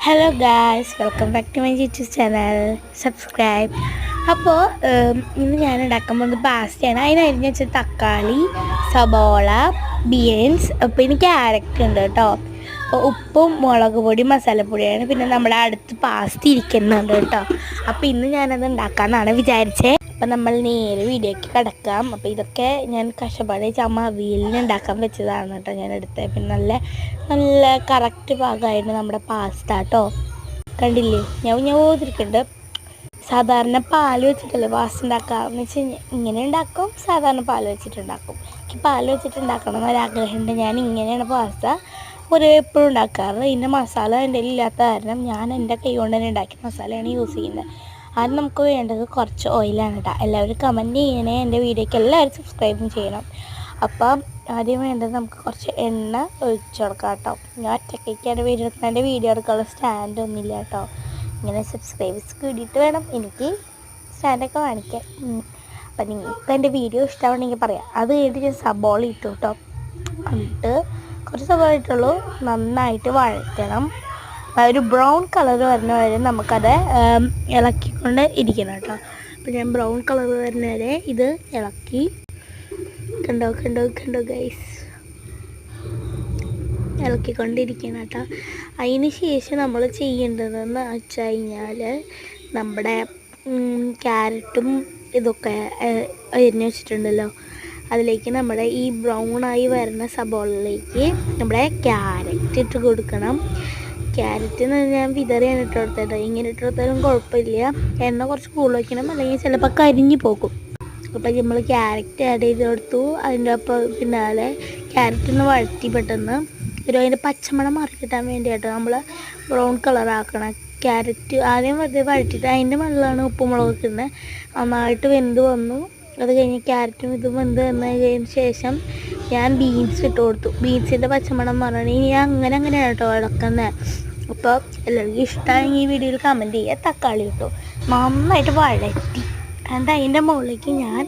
Hello guys, welcome back to my YouTube channel. Subscribe. അപ്പോൾ ഇന്ന് ഞാൻ ഉണ്ടാക്കാൻ പോകുന്നത് പാസ്തയാണ്. അതിനരിഞ്ഞ് വെച്ചാൽ തക്കാളി, സബോള, ബീൻസ്, പിന്നെ ക്യാരറ്റ് ഉണ്ട് കേട്ടോ. അപ്പോൾ ഉപ്പും മുളക് പൊടി മസാലപ്പൊടിയാണ്. പിന്നെ നമ്മുടെ അടുത്ത് പാസ്ത ഇരിക്കുന്നുണ്ട് കേട്ടോ. അപ്പോൾ ഇന്ന് ഞാനത് ഉണ്ടാക്കാമെന്നാണ് വിചാരിച്ചത്. അപ്പം നമ്മൾ നേരെ വീഡിയോയ്ക്ക് കിടക്കാം. അപ്പോൾ ഇതൊക്കെ ഞാൻ കഷ്ടപ്പാട് ചമ്മ അവിയലിന് ഉണ്ടാക്കാൻ വെച്ചതാണ് കേട്ടോ ഞാൻ എടുത്തത്. പിന്നെ നല്ല കറക്റ്റ് പാകമായിരുന്നു നമ്മുടെ പാസ്ത കേട്ടോ. കണ്ടില്ലേ, ഞാൻ ഓതിരിക്കുന്നുണ്ട്. സാധാരണ പാൽ വെച്ചിട്ടല്ലേ പാസ്ത ഉണ്ടാക്കാമെന്ന് വെച്ച് കഴിഞ്ഞാൽ ഇങ്ങനെ ഉണ്ടാക്കും, സാധാരണ പാൽ വെച്ചിട്ടുണ്ടാക്കും. എനിക്ക് പാൽ വെച്ചിട്ടുണ്ടാക്കണം എന്നൊരാഗ്രഹമുണ്ട്. ഞാൻ ഇങ്ങനെയാണ് പാസ്ത പൊതുവെ എപ്പോഴും ഉണ്ടാക്കാറ്. ഇതിൻ്റെ മസാല എൻ്റെ ഇല്ലാത്ത കാരണം ഞാൻ എൻ്റെ കൈ കൊണ്ട് തന്നെ ഉണ്ടാക്കിയ മസാലയാണ് യൂസ് ചെയ്യുന്നത്. ആദ്യം നമുക്ക് വേണ്ടത് കുറച്ച് ഓയിലാണ് കേട്ടോ. എല്ലാവരും കമൻറ്റ് ചെയ്യണേ, എൻ്റെ വീഡിയോയ്ക്ക് എല്ലാവരും സബ്സ്ക്രൈബും ചെയ്യണം. അപ്പം ആദ്യം വേണ്ടത് നമുക്ക് കുറച്ച് എണ്ണ ഒഴിച്ചു കൊടുക്കാം കേട്ടോ. ഞാൻ ഒറ്റയ്ക്കാണ് വീഡിയോ എടുക്കുന്നത്, എൻ്റെ വീഡിയോ എടുക്കാനുള്ള സ്റ്റാൻഡ് ഒന്നുമില്ല കേട്ടോ. ഇങ്ങനെ സബ്സ്ക്രൈബേഴ്സ് കൂടിയിട്ട് വേണം എനിക്ക് സ്റ്റാൻഡൊക്കെ വാങ്ങിക്കാൻ. അപ്പം നിങ്ങൾക്ക് എൻ്റെ വീഡിയോ ഇഷ്ടമാണെങ്കിൽ പറയാം. അത് കഴിഞ്ഞിട്ട് ഞാൻ സബോള ഇട്ടു കേട്ടോ. എന്നിട്ട് കുറച്ച് സബോള ഇട്ടുള്ളൂ, നന്നായിട്ട് വഴറ്റണം. ഒരു ബ്രൗൺ കളർ വരുന്ന വരെ നമുക്കത് ഇളക്കിക്കൊണ്ട് ഇരിക്കണം കേട്ടോ. അപ്പം ഞാൻ ബ്രൗൺ കളർ വരുന്ന വരെ ഇത് ഇളക്കി. കണ്ടോ ഗൈസ്, ഇളക്കിക്കൊണ്ടിരിക്കണം കേട്ടോ. അതിന് ശേഷം നമ്മൾ ചെയ്യേണ്ടതെന്ന് വെച്ച് കഴിഞ്ഞാൽ നമ്മുടെ ക്യാരറ്റും ഇതൊക്കെ അരിഞ്ഞ് വെച്ചിട്ടുണ്ടല്ലോ, അതിലേക്ക് നമ്മുടെ ഈ ബ്രൗണായി വരുന്ന സബോളയിലേക്ക് നമ്മുടെ ക്യാരറ്റ് ഇട്ട് കൊടുക്കണം. ക്യാരറ്റ് ഞാൻ വിതറിയാണ് ഇട്ട് കൊടുത്തത്. ഇങ്ങനെ ഇട്ട് കൊടുത്താലും കുഴപ്പമില്ല. എണ്ണ കുറച്ച് കൂടുതൽ വയ്ക്കണം, അല്ലെങ്കിൽ ചിലപ്പോൾ കരിഞ്ഞു പോകും. അപ്പോൾ നമ്മൾ ക്യാരറ്റ് ആഡ് ചെയ്ത് കൊടുത്തു. അതിൻ്റെ ഒപ്പം പിന്നാലെ ക്യാരറ്റൊന്ന് വഴറ്റി പെട്ടെന്ന് അതിൻ്റെ പച്ചമണം മാറി കിട്ടാൻ വേണ്ടിയിട്ട് നമ്മൾ ബ്രൗൺ കളറാക്കണം. ക്യാരറ്റ് ആദ്യം വെറുതെ വഴറ്റിയിട്ട് അതിൻ്റെ മുകളിലാണ് ഉപ്പും മുളകൊക്കെ ഇടുന്നത്. നന്നായിട്ട് വെന്ത് വന്നു. അത് കഴിഞ്ഞ് ക്യാരറ്റും ഇതും വെന്ത് വന്നതിന് ശേഷം ഞാൻ ബീൻസ് ഇട്ട് കൊടുത്തു. ബീൻസിൻ്റെ പച്ചമണം മാറണം. ഇനി അങ്ങനെയാണ് കേട്ടോ ഇളക്കുന്നത്. അപ്പോൾ എല്ലാവർക്കും ഇഷ്ടമായെങ്കിൽ ഈ വീഡിയോയിൽ കമൻറ്റ് ചെയ്യുക. തക്കാളി ഇട്ടു നന്നായിട്ട് വഴറ്റി. എന്നിട്ട് അതിൻ്റെ മുകളിലേക്ക് ഞാൻ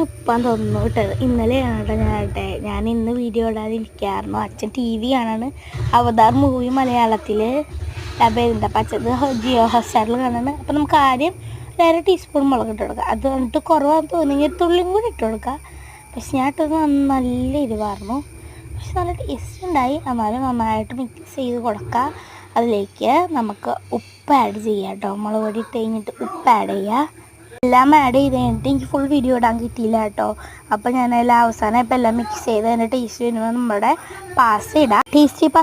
ഉപ്പാന്ന് തോന്നുന്നു ഇട്ടത്. ഇന്നലെയാണ് കേട്ടോ ഞാൻ ഇന്ന് വീഡിയോ ഇടാതിരിക്കായിരുന്നു. അച്ഛൻ TV കാണാണ്. അവതാർ മൂവി മലയാളത്തിൽ വരുന്ന പച്ചത് ജിയോ ഹോട്ട്സ്റ്റാറിൽ കാണാണ്. അപ്പോൾ നമുക്ക് ആദ്യം 1 ടീസ്പൂൺ മുളക് ഇട്ട് കൊടുക്കുക. അത് എന്നിട്ട് കുറവാന്ന് തോന്നിയെങ്കിൽ തുള്ളിയും കൂടി ഇട്ട് കൊടുക്കുക. പക്ഷെ ഞാൻ ഇട്ടത് നല്ല എരിവായിരുന്നു, പക്ഷെ നല്ല ടേസ്റ്റ് ഉണ്ടായി. എന്നാലും നന്നായിട്ട് മിക്സ് ചെയ്ത് കൊടുക്കുക. അതിലേക്ക് നമുക്ക് ഉപ്പ് ആഡ് ചെയ്യാം കേട്ടോ. മുളക് പൊടി ഇട്ട് കഴിഞ്ഞിട്ട് ഉപ്പ് ആഡ് ചെയ്യുക. എല്ലാം ആഡ് ചെയ്ത് കഴിഞ്ഞിട്ട് എനിക്ക് ഫുൾ വീഡിയോ ഇടാൻ കിട്ടിയില്ല കേട്ടോ. അപ്പോൾ ഞാനെല്ലാം അവസാനം ഇപ്പോൾ എല്ലാം മിക്സ് ചെയ്ത് അതിൻ്റെ ടേസ്റ്റ് വരുമ്പോൾ നമ്മുടെ പാസ്ത ഇടാം. Tasty pasta